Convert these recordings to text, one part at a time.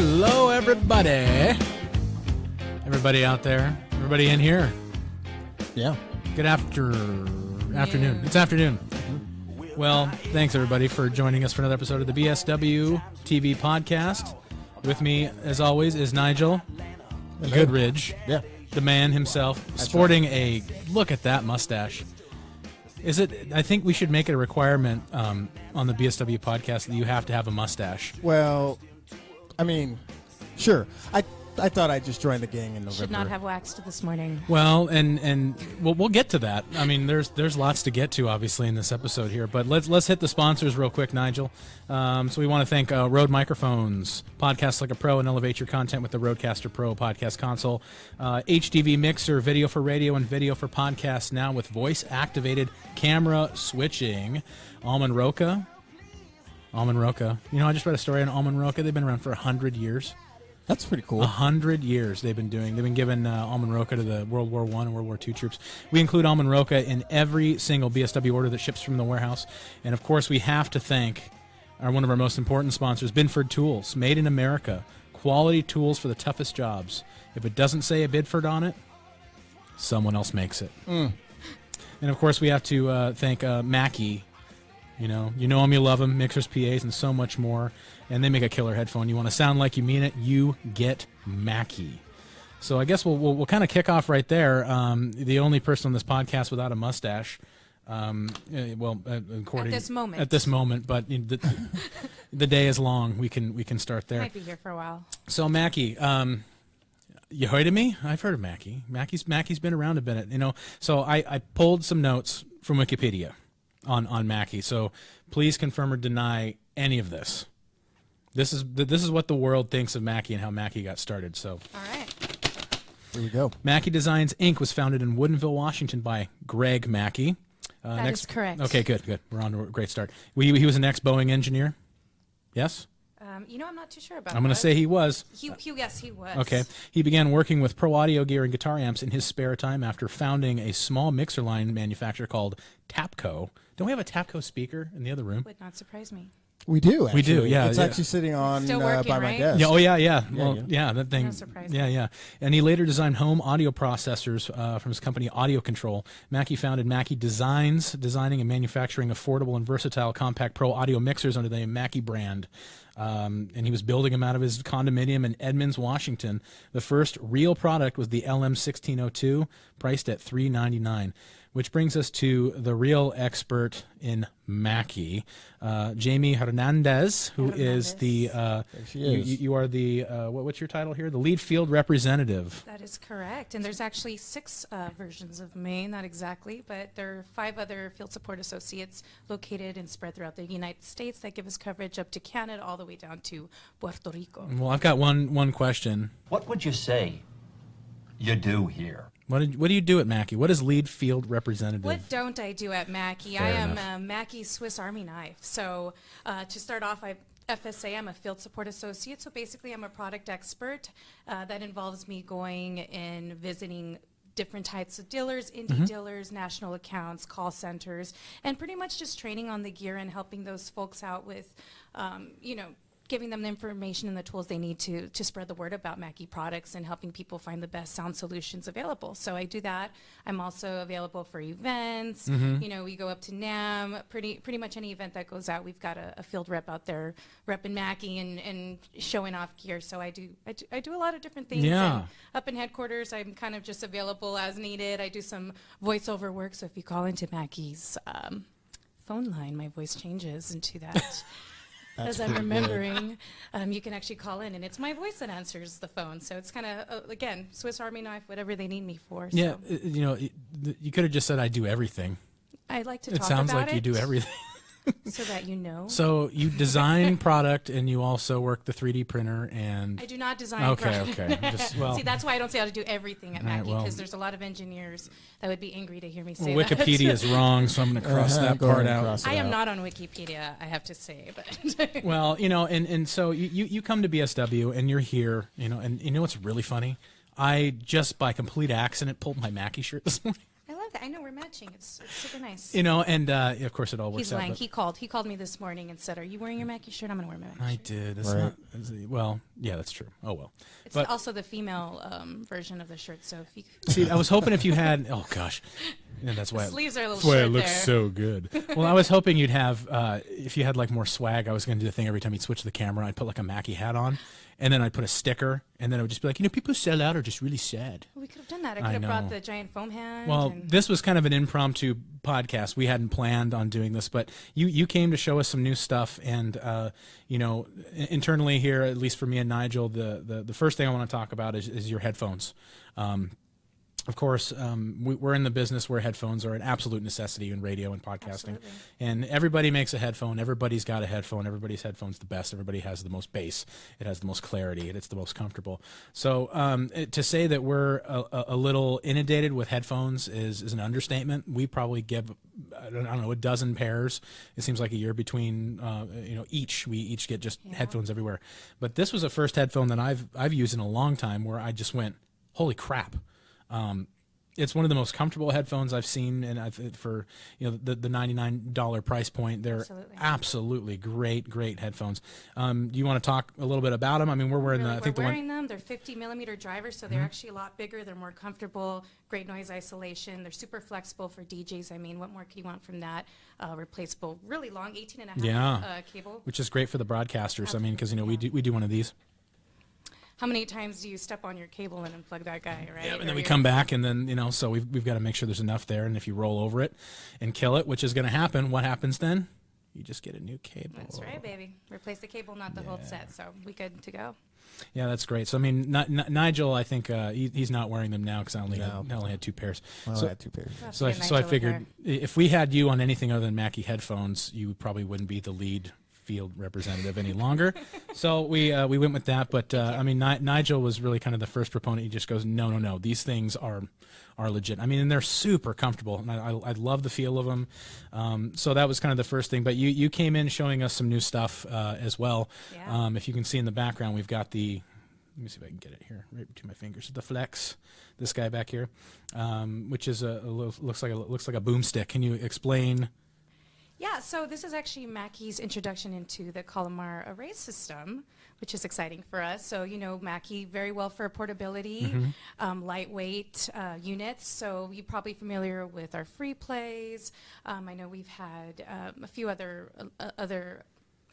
Hello, everybody. Everybody out there. Everybody in here. Yeah. Good afternoon. It's afternoon. Well, thanks, everybody, for joining us for another episode of the BSWTV podcast. With me, as always, is Nigel Goodridge. Yeah. The man himself, sporting a, look at that mustache. I think we should make it a requirement on the BSW podcast that you have to have a mustache. Well, I mean, sure. I thought I'd just join the gang in November. Should not have waxed this morning. Well, and we'll get to that. I mean, there's lots to get to, obviously, in this episode here. But let's hit the sponsors real quick, Nigel. So we want to thank Rode Microphones, Podcast Like a Pro, and elevate your content with the Rodecaster Pro podcast console. HDV Mixer, video for radio and video for podcasts now with voice-activated camera switching. Almond Roca. You know, I just read a story on Almond Roca. They've been around for 100 years. That's pretty cool. 100 years they've been giving Almond Roca to the World War I and World War II troops. We include Almond Roca in every single BSW order that ships from the warehouse. And, of course, we have to thank one of our most important sponsors, Binford Tools, made in America. Quality tools for the toughest jobs. If it doesn't say a Bidford on it, someone else makes it. And, of course, we have to thank Mackie. You know them, you love them, mixers, PAs, and so much more. And they make a killer headphone. You want to sound like you mean it, you get Mackie. So I guess we'll kind of kick off right there. The only person on this podcast without a mustache, according at this moment, but the day is long. We can start there. Might be here for a while. So Mackie, you heard of me? I've heard of Mackie. Mackie's been around a bit. You know, so I pulled some notes from Wikipedia on Mackie. So please confirm or deny any of this. This is what the world thinks of Mackie and how Mackie got started. So all right, here we go. Mackie Designs Inc. was founded in Woodinville, Washington by Greg Mackie. That is correct. Okay, good. We're on to a great start. He was an ex-Boeing engineer. Yes. I'm not too sure about. I'm going to say he was. Yes, he was. Okay. He began working with pro audio gear and guitar amps in his spare time after founding a small mixer line manufacturer called Tapco. Don't we have a Tapco speaker in the other room? Would not surprise me. We do, actually. We do, yeah. It's actually sitting on still working, by my right? desk. Yeah, yeah. Well, yeah, that thing. No surprise. Yeah. And he later designed home audio processors from his company Audio Control. Mackie founded Mackie Designs, designing and manufacturing affordable and versatile compact pro audio mixers under the Mackie brand. And he was building them out of his condominium in Edmonds, Washington. The first real product was the LM1602, priced at $399. Which brings us to the real expert in Mackie, Jamie Hernandez, who is the you are the what's your title here? The lead field representative. That is correct. And there's actually 6 versions of me, not exactly, but there are 5 other field support associates located and spread throughout the United States that give us coverage up to Canada all the way down to Puerto Rico. Well, I've got one question. What would you say you do here? What do you do at Mackie? What is lead field representative? What don't I do at Mackie? Fair I am enough. Mackie's Swiss Army knife. So to start off, FSA, I'm a field support associate. So basically, I'm a product expert. That involves me going and visiting different types of dealers, indie dealers, national accounts, call centers, and pretty much just training on the gear and helping those folks out with, giving them the information and the tools they need to spread the word about Mackie products and helping people find the best sound solutions available. So I do that. I'm also available for events. You know, we go up to NAMM, pretty much any event that goes out, we've got a field rep out there repping Mackie and showing off gear. So I do a lot of different things. Yeah. And up in headquarters, I'm kind of just available as needed. I do some voiceover work. So if you call into Mackie's phone line, my voice changes into that. As I'm remembering, you can actually call in, and it's my voice that answers the phone. So it's kind of, again, Swiss Army knife, whatever they need me for. Yeah, So. You could have just said I do everything. I'd like to It talk sounds about like you do everything. so that you know. So you design product, and you also work the 3D printer, and I do not design Okay. See, that's why I don't say how to do everything at Right, Mackie, well. because there's a lot of engineers that would be angry to hear me say that. Wikipedia is wrong, so I'm going to cross that Go part ahead and out. cross it I am out. not on Wikipedia, I have to say, but Well, and so you come to BSW, and you're here, and you know what's really funny? I just by complete accident pulled my Mackie shirt this morning. I love love that. I know we're matching. It's super nice. You know, and of course it all works He's out. lying. but- He called me this morning and said, "Are you wearing your Mackie shirt? I'm going to wear my Mackie I shirt." did. That's Right. not, well, yeah, that's true. Oh, well. It's But also the female version of the shirt, so if you see, I was hoping if you had, oh gosh, yeah, that's why. sleeves are a little That's why it short looks there. so good. Well, I was hoping you'd have, if you had like more swag, I was going to do the thing every time you'd switch the camera, I'd put like a Mackie hat on, and then I'd put a sticker, and then it would just be like, people who sell out are just really sad. We could have done that. I I could have brought know. the giant foam hand. Well, and this was kind of an impromptu podcast. We hadn't planned on doing this, but you came to show us some new stuff, and you know, internally here, at least for me and Nigel, the first thing I want to talk about is your headphones. Of course, we're in the business where headphones are an absolute necessity in radio and podcasting. Absolutely. And everybody makes a headphone. Everybody's got a headphone. Everybody's headphone's the best. Everybody has the most bass. It has the most clarity. It's the most comfortable. So to say that we're a little inundated with headphones is an understatement. We probably give, I don't know, a dozen pairs. It seems like a year between, each. We each get just headphones everywhere. But this was the first headphone that I've used in a long time where I just went, holy crap. It's one of the most comfortable headphones I've seen, and for the $99 price point, they're absolutely great headphones. Do you want to talk a little bit about them? I mean, we're wearing we're wearing them. They're 50 millimeter drivers, so they're actually a lot bigger. They're more comfortable. Great noise isolation. They're super flexible for DJs. I mean, what more could you want from that? Replaceable, really long, 18 and a half cable. Which is great for the broadcasters. I mean, because we do one of these. How many times do you step on your cable and unplug that guy, right? Yeah, and Or then we your- come back, and then so we've got to make sure there's enough there. And if you roll over it and kill it, which is going to happen, what happens then? You just get a new cable. That's right, baby. Replace the cable, not the whole set. So we good to go. Yeah, that's great. So I mean, Nigel, I think he's not wearing them now because I only had two pairs. Well, I had two pairs. That's So I good, Nigel, figured with her. if we had you on anything other than Mackie headphones, you probably wouldn't be the lead field representative any longer. So we went with that. But I mean, Nigel was really kind of the first proponent. He just goes, no, these things are legit. I mean, and they're super comfortable, and I love the feel of them. So that was kind of the first thing. But you came in showing us some new stuff as well. Yeah. If you can see in the background, we've got the. Let me see if I can get it here, right between my fingers. The Flex, this guy back here, which is looks like a boomstick. Can you explain? Yeah, so this is actually Mackie's introduction into the Colomar array system, which is exciting for us. So, Mackie, very well for portability, lightweight units. So you're probably familiar with our free plays. I know we've had a few other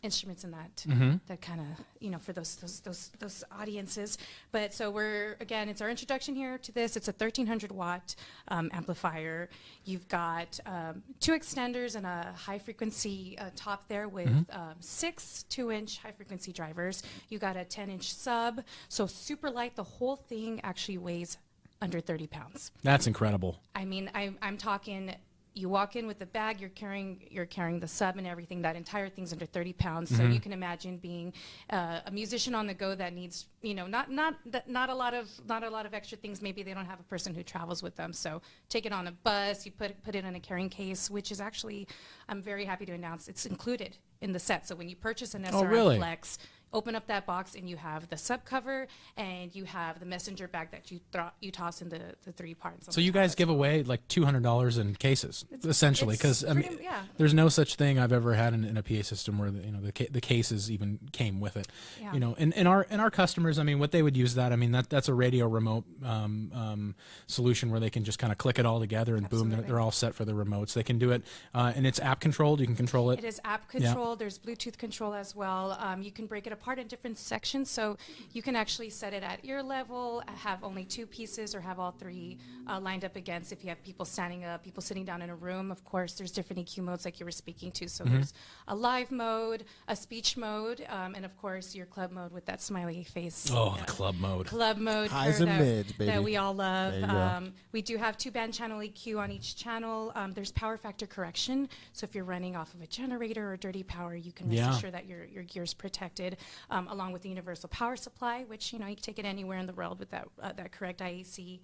instruments in that that kind of for those audiences. But so it's our introduction here to this. It's a 1300 watt amplifier. You've got 2 extenders and a high frequency top there with 6 2-inch high frequency drivers. You got a 10-inch sub, so super light. The whole thing actually weighs under 30 pounds. That's incredible. I mean, I'm talking. You walk in with the bag, you're carrying the sub and everything. That entire thing's under 30 pounds. So you can imagine being a musician on the go that needs, not a lot of extra things. Maybe they don't have a person who travels with them. So take it on a bus. You put it in a carrying case, which is actually, I'm very happy to announce, it's included in the set. So when you purchase an SRM really? Flex, open up that box and you have the sub cover and you have the messenger bag that you toss in the 3 parts. So you guys give away like $200 in cases, essentially, because I mean, yeah. there's no such thing I've ever had in a PA system where the cases even came with it. Yeah. And our customers, I mean, what they would use that, I mean, that's a radio remote solution where they can just kind of click it all together and boom, Absolutely. they're all set for the remotes. They can do it, and it's app controlled. You can control it. It is app controlled. There's Bluetooth control as well. You can break it apart in different sections, so you can actually set it at ear level, have only 2 pieces, or have all 3 lined up against. If you have people standing up, people sitting down in a room, of course, there's different EQ modes like you were speaking to. So there's a live mode, a speech mode, and of course your club mode with that smiley face. Oh, the club mode. Club mode Highs for and mids, that baby. we all love. There you go. We do have 2-band channel EQ on each channel. There's power factor correction, so if you're running off of a generator or dirty power, you can rest assured that your gear's protected, along with the universal power supply, which you can take it anywhere in the world with that correct IEC.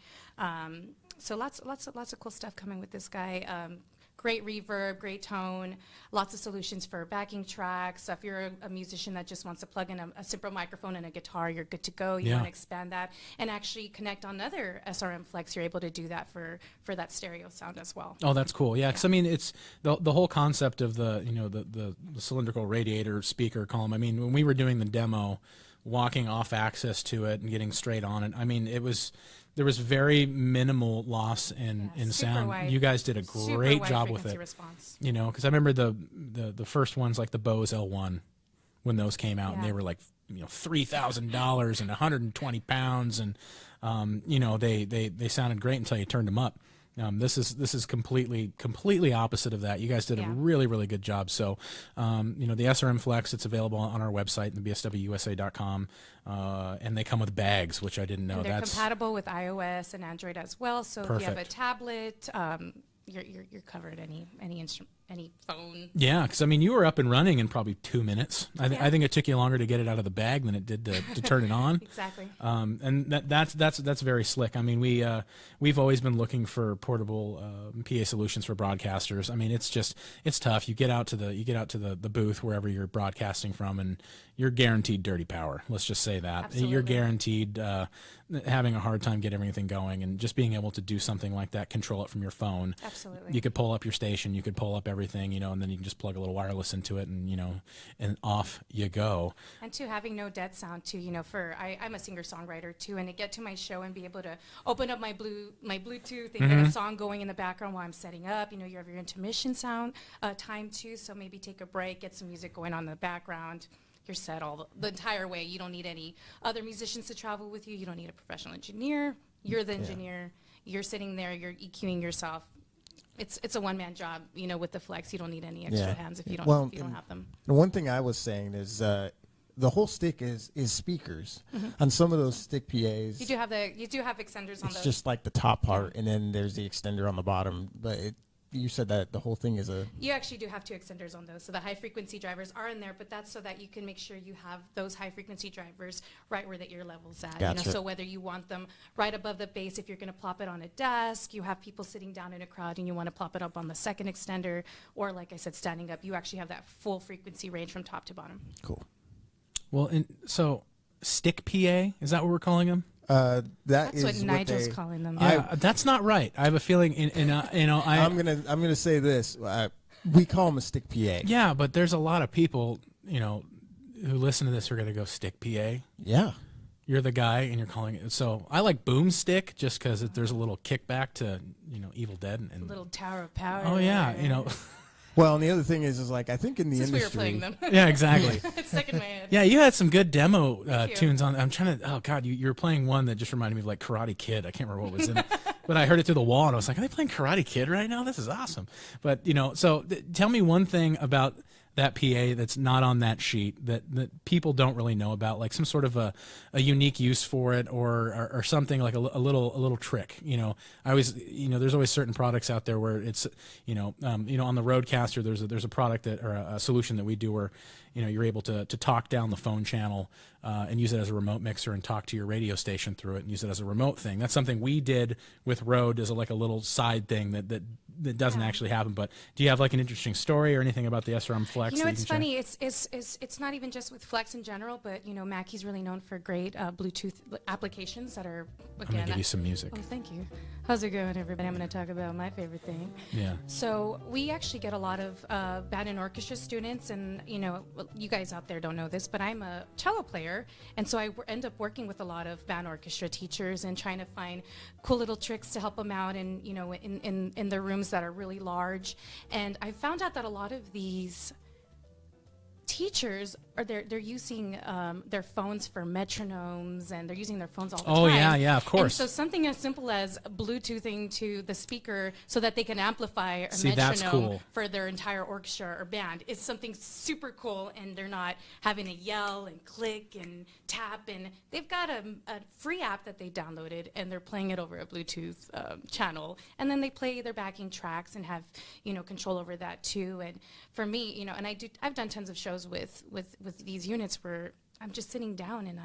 So lots of cool stuff coming with this guy. great reverb, great tone, lots of solutions for backing tracks. So if you're a musician that just wants to plug in a simple microphone and a guitar, you're good to go. You Yeah. want to expand that and actually connect on other SRM Flex, you're able to do that for that stereo sound as well. Oh, that's cool. Yeah, because I mean, it's the whole concept of the the cylindrical radiator speaker column. I mean, when we were doing the demo, walking off axis to it and getting straight on it, I mean, there was very minimal loss in Super sound. wide- you guys did a super great wide job with frequency it. response. You know, because I remember the first ones like the Bose L1 when those came out, and Yeah. they were like $3,000 and 120 pounds, and they sounded great until you turned them up. This is completely opposite of that. You guys did a Yeah. really good job. So, the SRM Flex, it's available on our website, the BSWUSA.com, and they come with bags, which I didn't know. And they're That's compatible with iOS and Android as well. So if you have a Perfect. tablet, you're covered. Any instrument, any phone. yeah, because I mean, you were up and running in probably 2 minutes. I Yeah. think it took you longer to get it out of the bag than it did to turn it on. Exactly. And that's very slick. I mean, we've always been looking for portable PA solutions for broadcasters. I mean, it's tough. You get out to the booth wherever you're broadcasting from, and you're guaranteed dirty power. Let's just say that. You're Absolutely. guaranteed having a hard time getting everything going, and just being able to do something like that, control it from your phone. Absolutely. You could pull up your station, you could pull up everything, and then you can just plug a little wireless into it, and off you go. And too, having no dead sound too, I'm a singer-songwriter too, and to get to my show and be able to open up my Bluetooth and get a song going in the background while I'm setting up, you have your intermission sound time too, so maybe take a break, get some music going on in the background. You're set all the entire way. You don't need any other musicians to travel with you. You don't need a professional engineer. You're the engineer. You're sitting there. You're EQing yourself. It's a one-man job, with the Flex. You don't need any extra hands if you don't have them. The one thing I was saying is the whole stick is speakers. On some of those stick PAs, You do have extenders on it's those. just like the top part, and then there's the extender on the bottom. But you said that the whole thing is a... You actually do have two extenders on those. So the high-frequency drivers are in there, but that's so that you can make sure you have those high-frequency drivers right where that your level's at. Gotcha. So whether you want them right above the bass, if you're going to plop it on a desk, you have people sitting down in a crowd and you want to plop it up on the second extender, or like I said, standing up, you actually have that full frequency range from top to bottom. Cool. Well, so stick PA, is that what we're calling them? That's what Nigel's calling them. Yeah, that's not right. I have a feeling, I'm gonna say this. We call them a stick PA. Yeah, but there's a lot of people, who listen to this who are gonna go stick PA. Yeah. You're the guy, and you're calling it. So I like boomstick just because there's a little kickback to Evil Dead and Little Tower of Power. Oh yeah, Well, and the other thing is like I think in the Since we were industry, playing them. yeah, exactly. It's stuck in my head. Yeah, you had some good demo you. tunes on. I'm trying to. Oh God, you were playing one that just reminded me of like Karate Kid. I can't remember what was in it, but I heard it through the wall and I was like, "Are they playing Karate Kid right now? This is awesome." But so tell me one thing about that PA that's not on that sheet that people don't really know about, like some sort of a unique use for it, or something like a little trick. I always there's always certain products out there where it's on the Roadcaster there's a product or a solution that we do where you're able to talk down the phone channel and use it as a remote mixer and talk to your radio station through it and use it as a remote thing. That's something we did with Rode as a little side thing that doesn't actually happen. But do you have like an interesting story or anything about the SRM Flex? It's funny. It's not even just with Flex in general, but Mackie's really known for great Bluetooth applications that are. Again, I'm gonna give you some music. Oh, thank you. How's it going, everybody? I'm going to talk about my favorite thing. Yeah. So we actually get a lot of band and orchestra students, and you guys out there don't know this, but I'm a cello player, and so I end up working with a lot of band orchestra teachers and trying to find cool little tricks to help them out, and in their rooms that are really large. And I found out that a lot of these teachers they're using their phones for metronomes, and they're using their phones all the time. Oh yeah, of course. And so something as simple as Bluetoothing to the speaker so that they can amplify a See, that's metronome cool. for their entire orchestra or band is something super cool, and they're not having to yell and click and tap, and they've got a free app that they downloaded, and they're playing it over a Bluetooth channel, and then they play their backing tracks and have control over that too. And for me, and I've done tons of shows with these units where I'm just sitting down and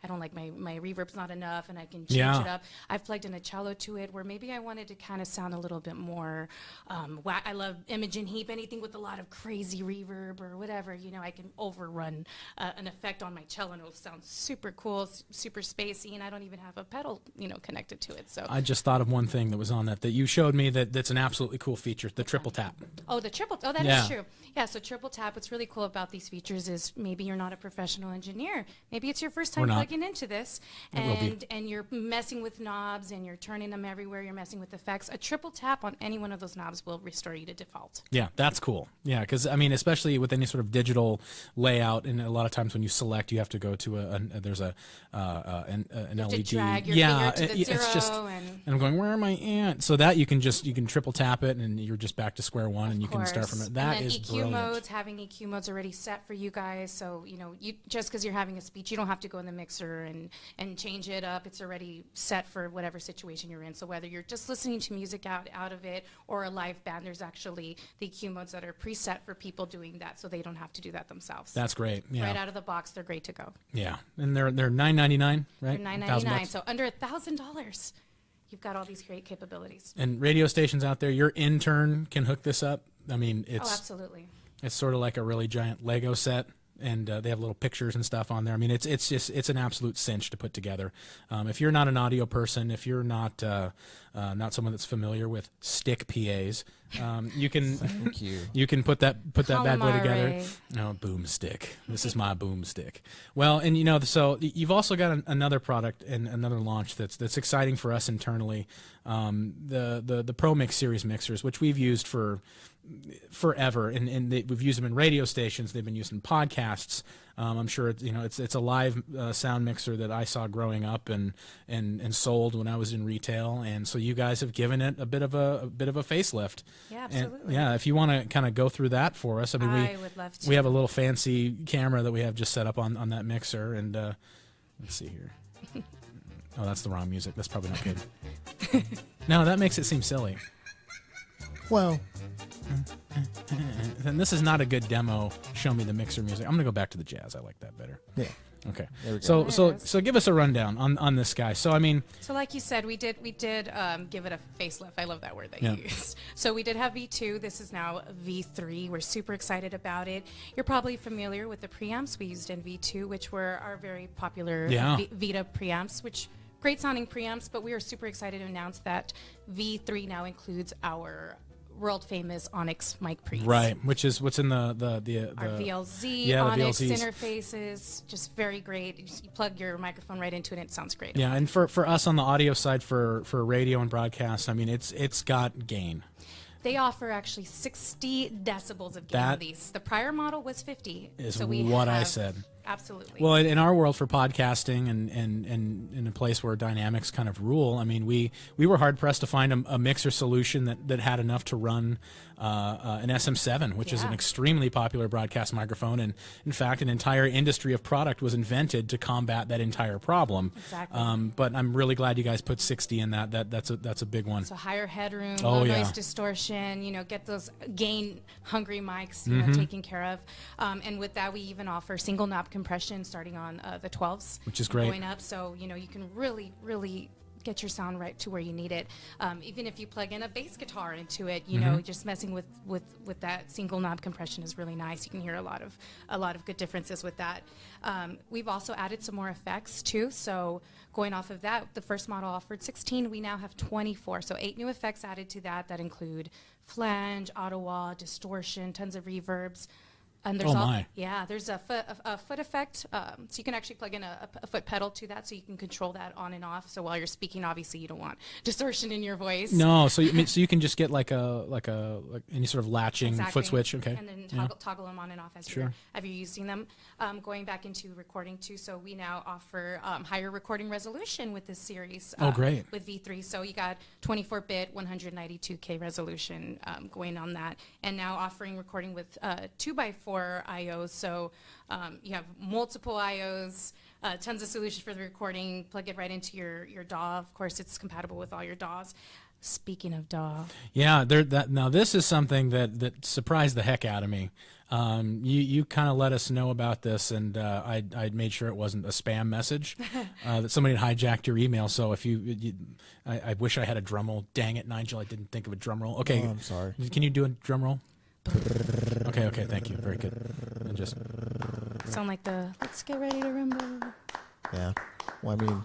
I don't like my reverb's not enough and I can change Yeah. it up. I've plugged in a cello to it where maybe I wanted to kind of sound a little bit more, I love Imogen Heap, anything with a lot of crazy reverb or whatever, you know, I can overrun an effect on my cello and it'll sound super cool, super spacey, and I don't even have a pedal, you know, connected to it. So I just thought of one thing that was on that you showed me that's an absolutely cool feature, the triple tap. Oh, that Yeah. is true. Yeah, so triple tap, what's really cool about these features is maybe you're not a professional engineer. Maybe it's your first time We're not. plugging into this, It will be. and you're messing with knobs and you're turning them everywhere, you're messing with effects. A triple tap on any one of those knobs will restore you to default. Yeah, that's cool. Yeah, because I mean, especially with any sort of digital layout, and a lot of times when you select, you have to go to there's an have to LED. drag your yeah, finger to the it's just. zero And and- I'm going, where am I at? So that you can triple tap it, and you're just back to square one, and you can start from it. That and then is EQ brilliant. modes, having EQ modes already set for you guys, so you know, just because you're having a speech, you don't have to go in the mixer and change it up. It's already set for whatever situation you're in. So whether you're just listening to music out of it or a live band, there's actually the EQ modes that are preset for people doing that, so they don't have to do that themselves. That's great. Yeah, Right out of the box, they're great to go. yeah, and they're $9.99, right? They're $9.99, so under $1,000, you've got all these great capabilities. And radio stations out there, your intern can hook this up. I mean, Oh, it's absolutely. it's sort of like a really giant Lego set, and they have little pictures and stuff on there. I mean, it's an absolute cinch to put together. If you're not an audio person, if you're not someone that's familiar with stick PAs, you can Thank you. you can put that bad boy together. Calamari. No, boomstick. This is my boomstick. Well, and you know, so you've also got another product and another launch that's exciting for us internally. The Pro Mix series mixers, which we've used for forever, and we've used them in radio stations. They've been used in podcasts. I'm sure it's a live sound mixer that I saw growing up and sold when I was in retail, and so you guys have given it a bit of a facelift. Yeah, And, absolutely. yeah, if you want to kind of go through that for us, I mean, I would love to. we have a little fancy camera that we have just set up on that mixer, and let's see here. Oh, that's the wrong music. That's probably not good. No, that makes it seem silly. Well, And this is not a good demo. Show me the mixer music. I'm gonna go back to the jazz. I like that better. yeah. Okay. There we go. So There it is. so give us a rundown on this guy. So I mean, So like you said, we did give it a facelift. I love that word that Yeah. you used. So we did have V2. This is now V3. We're super excited about it. You're probably familiar with the preamps we used in V2, which were our very popular Yeah. Vita preamps, which great sounding preamps, but we are super excited to announce that V3 now includes our world famous Onyx mic pre's. right, which is what's in the Our VLZ, yeah, the Onyx VLZs. interfaces, just very great. You plug your microphone right into it and it sounds great. Yeah, and for us on the audio side for radio and broadcast, I mean it's got gain. They offer actually 60 decibels of gain That on these. The prior model was 50. is so we what I have- said. Absolutely. Well, in our world for podcasting and in a place where dynamics kind of rule, I mean, we were hard pressed to find a mixer solution that had enough to run an SM7, which is an Yeah. extremely popular broadcast microphone, and in fact, an entire industry of product was invented to combat that entire problem. Exactly. But I'm really glad you guys put 60 in that. That's a big one. so higher headroom, Oh, low yeah. noise distortion, get those gain hungry mics, Mm-hmm. taken care of. And with that, we even offer single knob compression starting on the 12s. Which is and great. Going up, so, you can really, really get your sound right to where you need it. Even if you plug in a bass guitar into it, Mm-hmm. just messing with that single knob compression is really nice. You can hear a lot of good differences with that. We've also added some more effects too. So going off of that, the first model offered 16. We now have 24. So 8 new effects added to that include flange, auto wah, distortion, tons of reverbs. And there's Oh, my. there's a foot effect, so you can actually plug in a foot pedal to that, so you can control that on and off. So while you're speaking, obviously you don't want distortion in your voice. No, so you can just get like any sort of latching Exactly. foot switch, okay? And then Yeah. toggle them on and off as Sure. you're using them. Going back into recording too, so we now offer higher recording resolution with this series. Oh, great. With V3, so you got 24-bit, 192K resolution going on that, and now offering recording with 2x4 24 IOs. So you have multiple IOs, tons of solutions for the recording. Plug it right into your DAW. Of course, it's compatible with all your DAWs. Speaking of DAW. Yeah, now this is something that surprised the heck out of me. You kind of let us know about this, and I made sure it wasn't a spam message, that somebody had hijacked your email. So if I wish I had a drum roll. Dang it, Nigel, I didn't think of a drum roll. Okay, Oh, I'm sorry. Can you do a drum roll? Okay, thank you, very good. And just Sound like the let's get ready to rumble. Yeah. Well, I mean,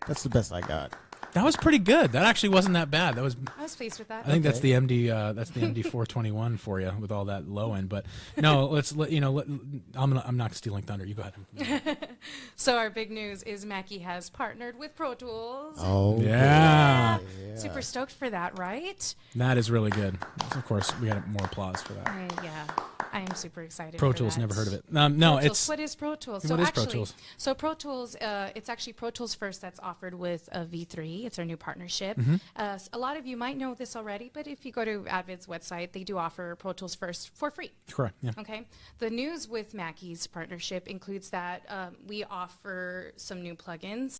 that's the best I got. that was pretty good. That actually wasn't that bad. That was. I was pleased with that. I think that's the MD. That's the MD 421 for you with all that low end. But no, I'm not stealing thunder. You go ahead. So our big news is Mackie has partnered with Pro Tools. Oh, Yeah. Super stoked for that, right? That is really good. Of course, we got more applause for that. Yeah, I am super excited. Pro for Tools, that. never heard of it. Pro No, Tools. it's What is Pro Tools? What is Pro Tools? So Pro Tools, it's actually Pro Tools First that's offered with V3. It's our new partnership. Mm-hmm. A lot of you might know this already, but if you go to Advid's website, they do offer Pro Tools First for free. correct. Yeah. Okay. The news with Mackie's partnership includes that we offer some new plugins.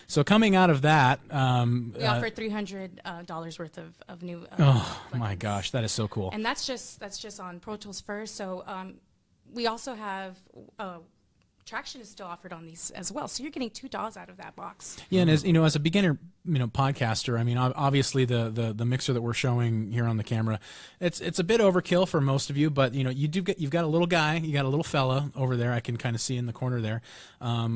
So coming out of that, We offer $300 worth of new. oh plugins. my gosh, that is so cool. And that's just on Pro Tools First. So we also have traction is still offered on these as well. So you're getting $2 out of that box. Yeah, and as a beginner, podcaster, I mean, obviously the mixer that we're showing here on the camera, it's a bit overkill for most of you, but you've got a little guy, you got a little fella over there. I can kind of see in the corner there,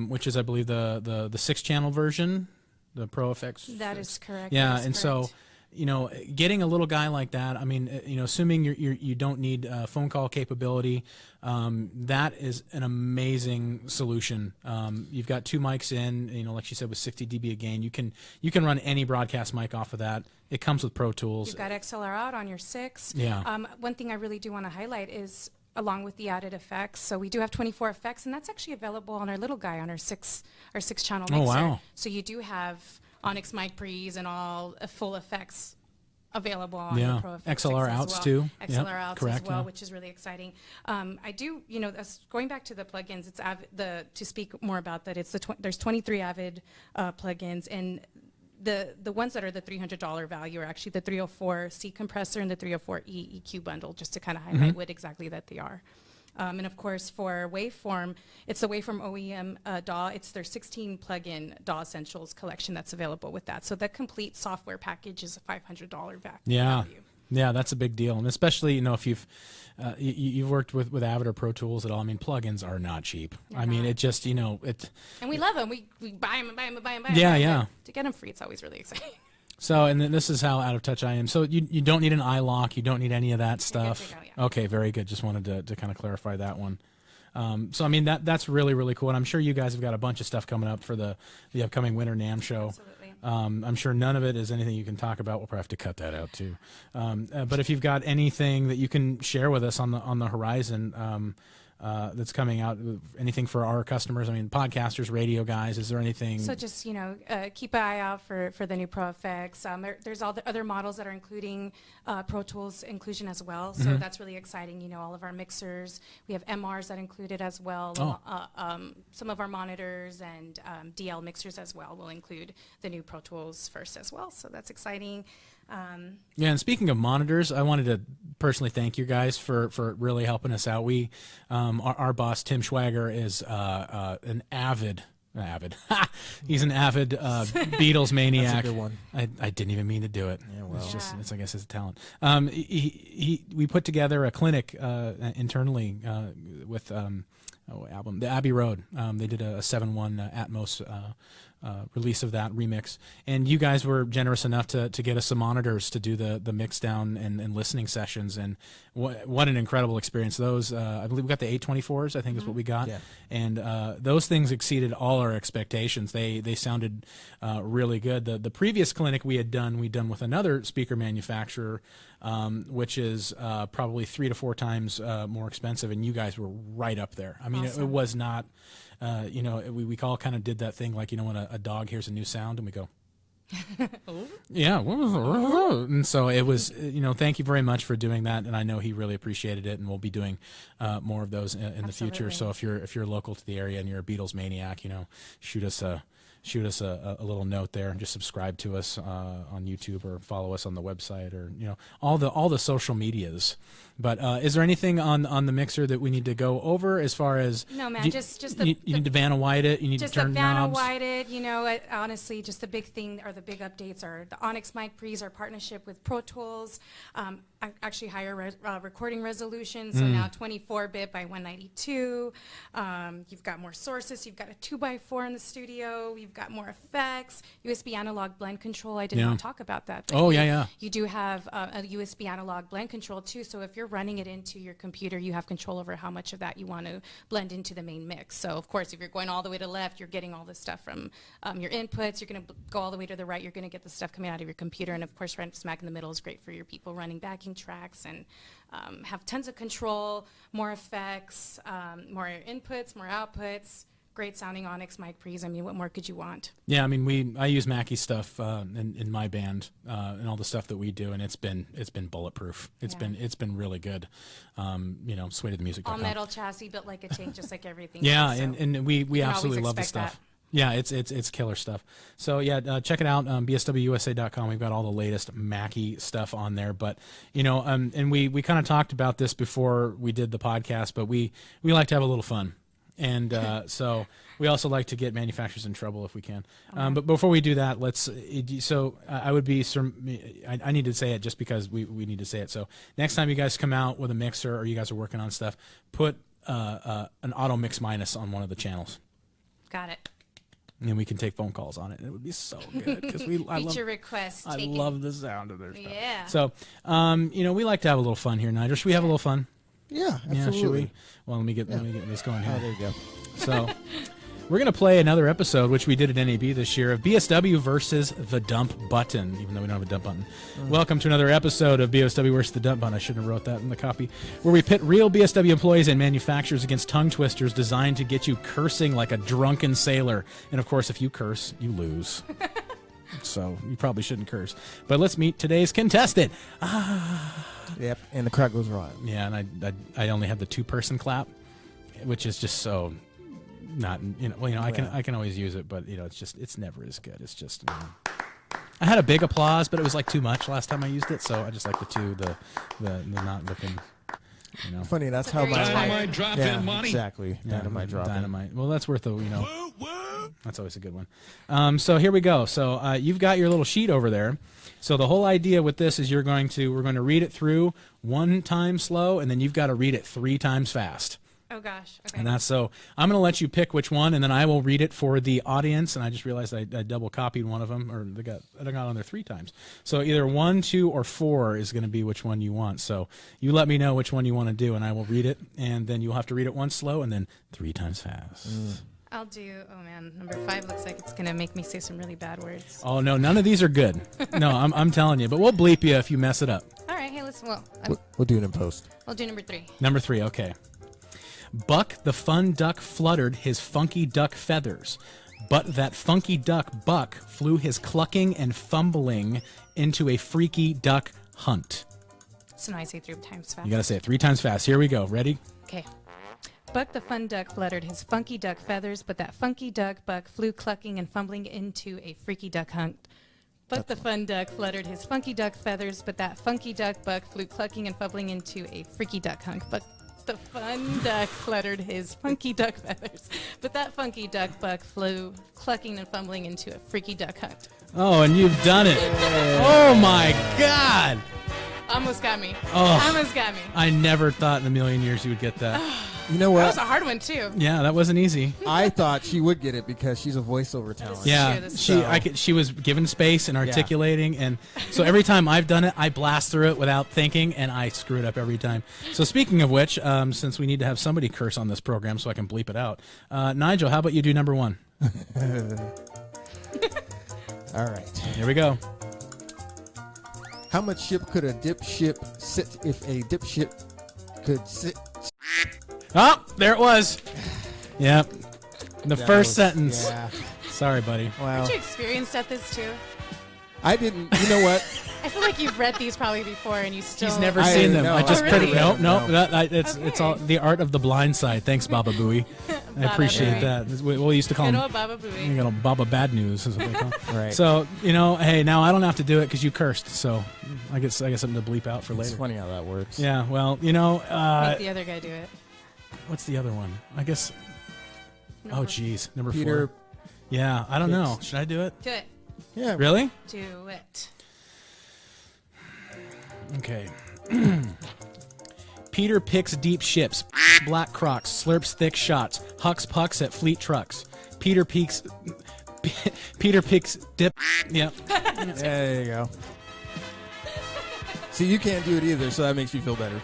which is I believe the 6-channel version, the Pro FX. That is correct. Yeah, that is and so. correct. Getting a little guy like that, I mean, assuming you don't need phone call capability, that is an amazing solution. You've got 2 mics in, like you said, with 60 dB of gain. You can run any broadcast mic off of that. It comes with Pro Tools. You've got XLR out on your 6. Yeah. One thing I really do want to highlight is along with the added effects. So we do have 24 effects, and that's actually available on our little guy on our 6-channel mixer. Oh, wow. So you do have Onyx mic pre's and all full effects available on Yeah. the Pro FX XLR as outs well. too. XLR Yep, outs correct, as well, yeah. which is really exciting. I do, going back to the plugins, it's to speak more about that. It's there's 23 Avid plugins, and the ones that are the $300 value are actually the 304C compressor and the 304E EQ bundle, just to kind of highlight what exactly that they are. And of course, for Waveform, it's the Waveform OEM DAW. It's their 16 plugin DAW Essentials collection that's available with that. So the complete software package is a $500 value. Yeah. Yeah, that's a big deal, and especially if you've worked with Avid or Pro Tools at all. I mean, plugins are not cheap. They're I mean, not. it just it. And we love them. We buy them and buy them and buy them. Yeah, yeah. To get them free, it's always really exciting. So, and then this is how out of touch I am. So you don't need an iLock. You don't need any of that You're good stuff. to go, yeah. Okay, very good. Just wanted to kind of clarify that one. So, I mean, that's really, really cool. And I'm sure you guys have got a bunch of stuff coming up for the upcoming Winter NAMM show. Absolutely. I'm sure none of it is anything you can talk about. We'll probably have to cut that out too. But if you've got anything that you can share with us on the horizon, that's coming out, anything for our customers, I mean, podcasters, radio guys, is there anything? So just, keep an eye out for the new Pro FX. There's all the other models that are including Pro Tools inclusion as well. So that's really exciting. All of our mixers, we have MRs that include it as well. Some of our monitors and DL mixers as well will include the new Pro Tools First as well. So that's exciting. Yeah, and speaking of monitors, I wanted to personally thank you guys for really helping us out. We, our boss Tim Schwager is an avid. He's an avid Beatles maniac. That's a good one. I didn't even mean to do it. Yeah, well. I guess it's a talent. We put together a clinic internally with the Abbey Road. They did a 7.1 Atmos release of that remix, and you guys were generous enough to get us some monitors to do the mix down and listening sessions, and what an incredible experience. Those I believe we got the 824s, I think is what we got. Yeah. And those things exceeded all our expectations. They sounded really good. The previous clinic we'd done with another speaker manufacturer, which is probably 3 to 4 times more expensive, and you guys were right up there. I mean, it Awesome. was not. We all kind of did that thing like when a dog hears a new sound and we go, Yeah, what was it? And so it was, thank you very much for doing that, and I know he really appreciated it, and we'll be doing more of those in the future. So if you're local to the area and you're a Beatles maniac, shoot us a little note there, and just subscribe to us on YouTube, or follow us on the website, or all the social medias. But is there anything on the mixer that we need to go over as far as? No, man, you need to Vanna White it. You need to turn knobs. Just the Vanna White it. Honestly, just the big thing or the big updates are the Onyx mic pre's, our partnership with Pro Tools. Actually higher recording resolution, so now 24-bit by 192. You've got more sources. You've got a 2x4 in the studio. You've got more effects. USB analog blend control. I did not talk about that. Oh, yeah. You do have a USB analog blend control too. So if you're running it into your computer, you have control over how much of that you want to blend into the main mix. So of course, if you're going all the way to the left, you're getting all this stuff from your inputs. You're going to go all the way to the right. You're going to get the stuff coming out of your computer. And of course, right smack in the middle is great for your people running backing tracks and have tons of control, more effects, more inputs, more outputs. Great sounding Onyx mic pre's. I mean, what more could you want? Yeah, I mean, I use Mackie stuff in my band and all the stuff that we do, and it's been bulletproof. It's been really good. Sway to the music. All metal chassis, built like a tank, just like everything. Yeah, else, so and we absolutely love the stuff. That. Yeah, it's killer stuff. So yeah, check it out, BSWUSA.com. We've got all the latest Mackie stuff on there. But and we kind of talked about this before we did the podcast, but we like to have a little fun. And so we also like to get manufacturers in trouble if we can. But before we do that, I would be I need to say it just because we need to say it. So next time you guys come out with a mixer or you guys are working on stuff, put an auto mix minus on one of the channels. Got it. And we can take phone calls on it. It would be so good because feature requests. I love the sound of their stuff. Yeah. So, we like to have a little fun here, Nigel. Should we have a little fun? Yeah, absolutely. Yeah, should we? Well, let me get this going here. Oh, there you go. So, we're going to play another episode, which we did at NAB this year, of BSW versus the Dump Button, even though we don't have a dump button. Welcome to another episode of BSW versus the Dump Button. I shouldn't have wrote that in the copy. Where we pit real BSW employees and manufacturers against tongue twisters designed to get you cursing like a drunken sailor. And, of course, if you curse, you lose. So, you probably shouldn't curse. But let's meet today's contestant. Yep, and the crowd goes wild. Yeah, and I only have the two-person clap, which is just so not I can always use it, but it's never as good. It's just I had a big applause, but it was like too much last time I used it, so I just like the not looking. Funny, that's how my Dynamite drop in money. Exactly. Dynamite drop. Dynamite. Well, that's worth that's always a good one. So here we go. So you've got your little sheet over there. So the whole idea with this is we're going to read it through 1 time slow, and then you've got to read it 3 times fast. Oh gosh. Okay. And that's so I'm going to let you pick which one, and then I will read it for the audience. And I just realized I double copied one of them, or I got on there 3 times. So either 1, 2, or 4 is going to be which one you want. So you let me know which one you want to do, and I will read it, and then you'll have to read it once slow and then 3 times fast. I'll do, number 5 looks like it's going to make me say some really bad words. Oh, no, none of these are good. No, I'm telling you, but we'll bleep you if you mess it up. All right, hey, listen, we'll do it in post. We'll do number 3. Number 3, okay. Buck the fun duck fluttered his funky duck feathers, but that funky duck Buck flew his clucking and fumbling into a freaky duck hunt. So now I say 3 times fast. You got to say it 3 times fast. Here we go. Ready? Okay. Buck the fun duck fluttered his funky duck feathers, but that funky duck Buck flew clucking and fumbling into a freaky duck hunt. Buck the fun duck fluttered his funky duck feathers, but that funky duck Buck flew clucking and fumbling into a freaky duck hunt. Buck the fun duck fluttered his funky duck feathers, but that funky duck Buck flew clucking and fumbling into a freaky duck hunt. Oh, and you've done it. Oh, my God. Almost got me. Oh, almost got me. I never thought in a million years you would get that. You know what? That was a hard one, too. Yeah, that wasn't easy. I thought she would get it because she's a voiceover talent. Yeah, she was given space and articulating, and so every time I've done it, I blast through it without thinking, and I screw it up every time. So speaking of which, since we need to have somebody curse on this program so I can bleep it out, Nigel, how about you do number 1? All right. Here we go. How much ship could a dip ship sit if a dip ship could sit? Oh, there it was. Yep. The first was, sentence. Yeah. Sorry, buddy. Wow. Aren't you experienced at this, too? I didn't. You know what? I feel like you've read these probably before, and you still. He's never I seen them. know. I just Oh, printed. really? Nope. No. It's all the art of the blind side. Thanks, Baba Booey. I Baba appreciate Booey. that. We used to call Good him. old Baba Booey. You know, Baba Bad News is what they call. Him. Right. So hey, now I don't have to do it because you cursed. So I get something to bleep out for It's later. funny how that works. Yeah. Well, Make the other guy do it. what's the other one? I guess. Oh, geez, number Peter. 4. Yeah, I don't know. Should I do it? Do it. Yeah. Really? Do it. Okay. Peter picks deep ships. Black Crocs slurps thick shots. Hucks pucks at fleet trucks. Peter picks dip. Yeah. There you go. See, you can't do it either, so that makes me feel better.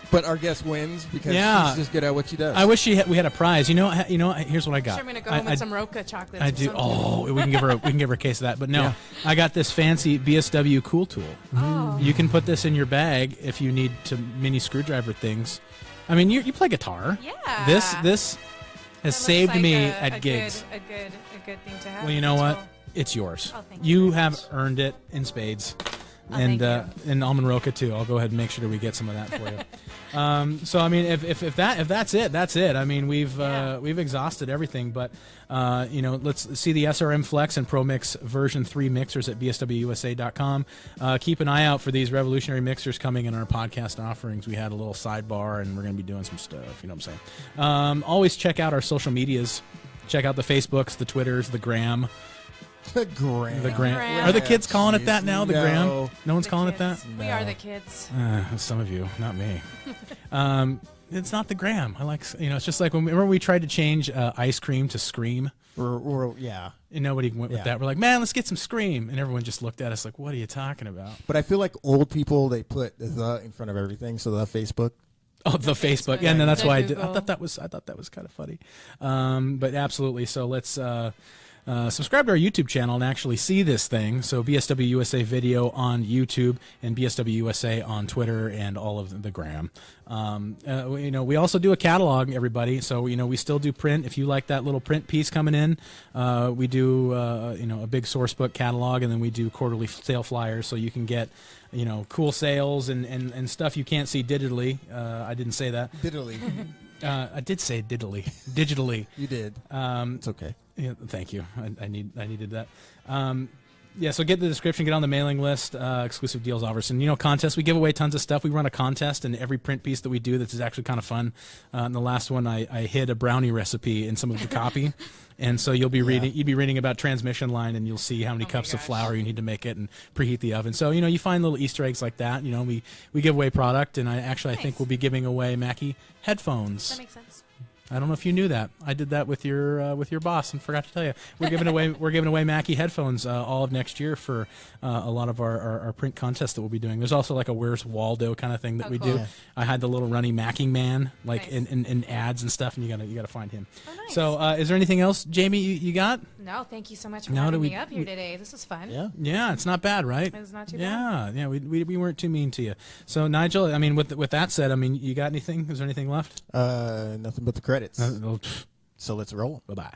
But our guest wins because Yeah. she's just good at what she does. I wish we had a prize. You know. Here's what I got. Sure, I'm gonna go home with some Roca chocolates. I or do. something. Oh, we can give her a case of that. But no, Yeah. I got this fancy BSW Cool Tool. Oh. You can put this in your bag if you need to mini screwdriver things. I mean, you play guitar. Yeah. This That has looks saved like me a at gigs. A good thing to have. Well, you know That's what? cool. It's yours. Oh, thank you You very have much. earned it in spades. Oh, and thank and almond roca too. I'll go ahead and make sure that we get some of that for you. So I mean, if that's it, that's it. I mean, we've exhausted everything, but let's see the SRM Flex and Pro Mix version 3 mixers at BSWUSA.com. Keep an eye out for these revolutionary mixers coming in our podcast offerings. We had a little sidebar, and we're going to be doing some stuff. You know what I'm saying? Always check out our social medias. Check out the Facebooks, the Twitters, the Gram. The gram. The gram. Gram. Are the kids calling it that now? The No. gram? No one's The calling kids. it We are the kids. that? Some of you, not me. It's not the gram. I like, it's just like remember we tried to change ice cream to scream, Yeah. and nobody went with Yeah. that. We're like, man, let's get some scream, and everyone just looked at us like, what are you talking about? But I feel like old people, they put the in front of everything, so the Facebook. Oh, the Facebook. Facebook. Yeah, and then that's The why I did. I Google. thought that was kind of funny. But absolutely. So let's subscribe to our YouTube channel and actually see this thing. So BSW USA video on YouTube and BSW USA on Twitter and all of the gram. We also do a catalog, everybody. So we still do print. If you like that little print piece coming in, we do a big source book catalog, and then we do quarterly sale flyers, so you can get cool sales and stuff you can't see digitally. I didn't say that. Digitally. I did say digitally. You did. It's okay. Yeah, thank you. I needed that. So get the description, get on the mailing list, exclusive deals offers. And, contests, we give away tons of stuff. We run a contest in every print piece that we do that's actually kind of fun. In the last one, I hid a brownie recipe in some of the copy. And so you'll be reading about transmission line, and you'll see how many cups of flour you need to make it and preheat the oven. So, you find little Easter eggs like that. We give away product, and I think Nice. we'll be giving away, Mackie, headphones. That makes sense. I don't know if you knew that. I did that with your boss and forgot to tell you. We're giving away Mackie headphones all of next year for a lot of our print contests that we'll be doing. There's also like a Where's Waldo kind of thing that we cool. do. Yeah. I had the little runny Macking man like Nice. in ads and stuff, and you gotta find him. Oh, nice. So is there anything else, Jamie? You got? No, thank you so much for No, having do me we- up here today. This was fun. Yeah. Yeah, it's not bad, right? It was not too bad. Yeah, we weren't too mean to you. So Nigel, I mean, with that said, I mean, you got anything? Is there anything left? Nothing but the credits. Bye So let's roll. bye.